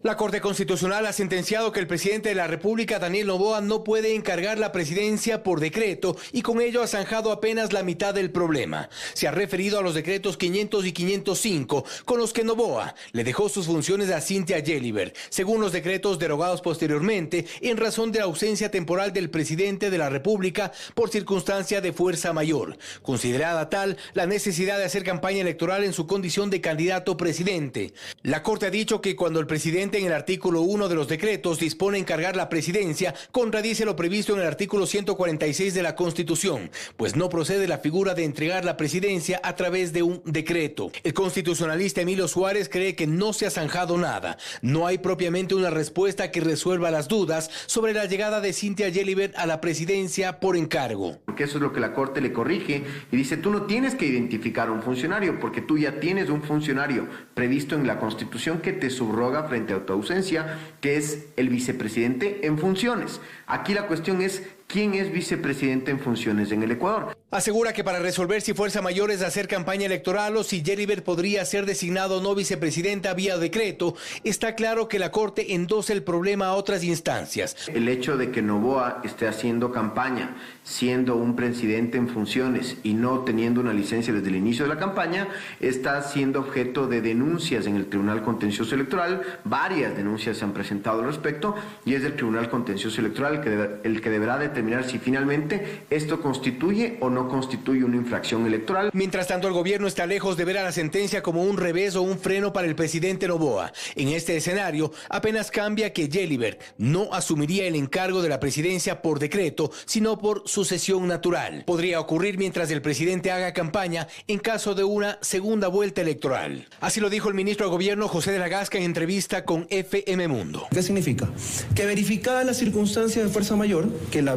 La Corte Constitucional ha sentenciado que el presidente de la República, Daniel Noboa, no puede encargar la presidencia por decreto y con ello ha zanjado apenas la mitad del problema. Se ha referido a los decretos 500 y 505, con los que Noboa le dejó sus funciones a Cynthia Gelibert, según los decretos derogados posteriormente en razón de la ausencia temporal del presidente de la República por circunstancia de fuerza mayor, considerada tal la necesidad de hacer campaña electoral en su condición de candidato presidente. La Corte ha dicho que cuando el presidente en el artículo 1 de los decretos dispone encargar la presidencia, contradice lo previsto en el artículo 146 de la Constitución, pues no procede la figura de entregar la presidencia a través de un decreto. El constitucionalista Emilio Suárez cree que no se ha zanjado nada. No hay propiamente una respuesta que resuelva las dudas sobre la llegada de Cynthia Gelibert a la presidencia por encargo. Porque eso es lo que la Corte le corrige y dice: tú no tienes que identificar a un funcionario porque tú ya tienes un funcionario previsto en la Constitución que te subroga frente a tu ausencia, que es el vicepresidente en funciones. Aquí la cuestión es: ¿quién es vicepresidente en funciones en el Ecuador? Asegura que para resolver si fuerza mayor es hacer campaña electoral o si Gelibert podría ser designado no vicepresidenta vía decreto, está claro que la Corte endosa el problema a otras instancias. El hecho de que Noboa esté haciendo campaña siendo un presidente en funciones y no teniendo una licencia desde el inicio de la campaña está siendo objeto de denuncias en el Tribunal Contencioso Electoral. Varias denuncias se han presentado al respecto y es el Tribunal Contencioso Electoral el que deberá determinar si finalmente esto constituye o no constituye una infracción electoral. Mientras tanto, el gobierno está lejos de ver a la sentencia como un revés o un freno para el presidente Noboa. En este escenario, apenas cambia que Gelibert no asumiría el encargo de la presidencia por decreto, sino por sucesión natural. Podría ocurrir mientras el presidente haga campaña en caso de una segunda vuelta electoral. Así lo dijo el ministro de Gobierno José de la Gasca en entrevista con FM Mundo. ¿Qué significa? Que verificada las circunstancias de fuerza mayor, que la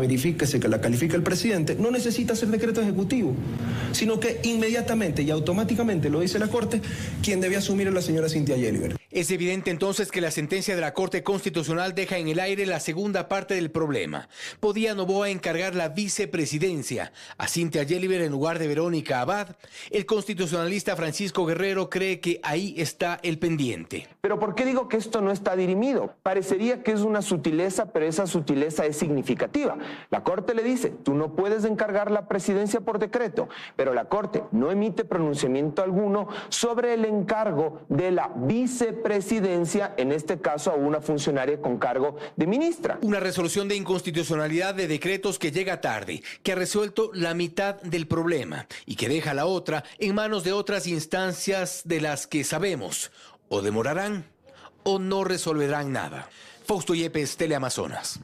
califica el presidente, no necesita hacer decreto ejecutivo, sino que inmediatamente y automáticamente, lo dice la Corte, quien debe asumir es la señora Cynthia Gelibert. Es evidente entonces que la sentencia de la Corte Constitucional deja en el aire la segunda parte del problema. ¿Podía Noboa encargar la vicepresidencia a Cynthia Gelibert en lugar de Verónica Abad? El constitucionalista Francisco Guerrero cree que ahí está el pendiente. Pero ¿por qué digo que esto no está dirimido? Parecería que es una sutileza, pero esa sutileza es significativa. La Corte le dice: tú no puedes encargar la presidencia por decreto, pero la Corte no emite pronunciamiento alguno sobre el encargo de la vicepresidencia, en este caso a una funcionaria con cargo de ministra. Una resolución de inconstitucionalidad de decretos que llega tarde, que ha resuelto la mitad del problema y que deja la otra en manos de otras instancias de las que sabemos o demorarán o no resolverán nada. Fausto Yepes, Teleamazonas.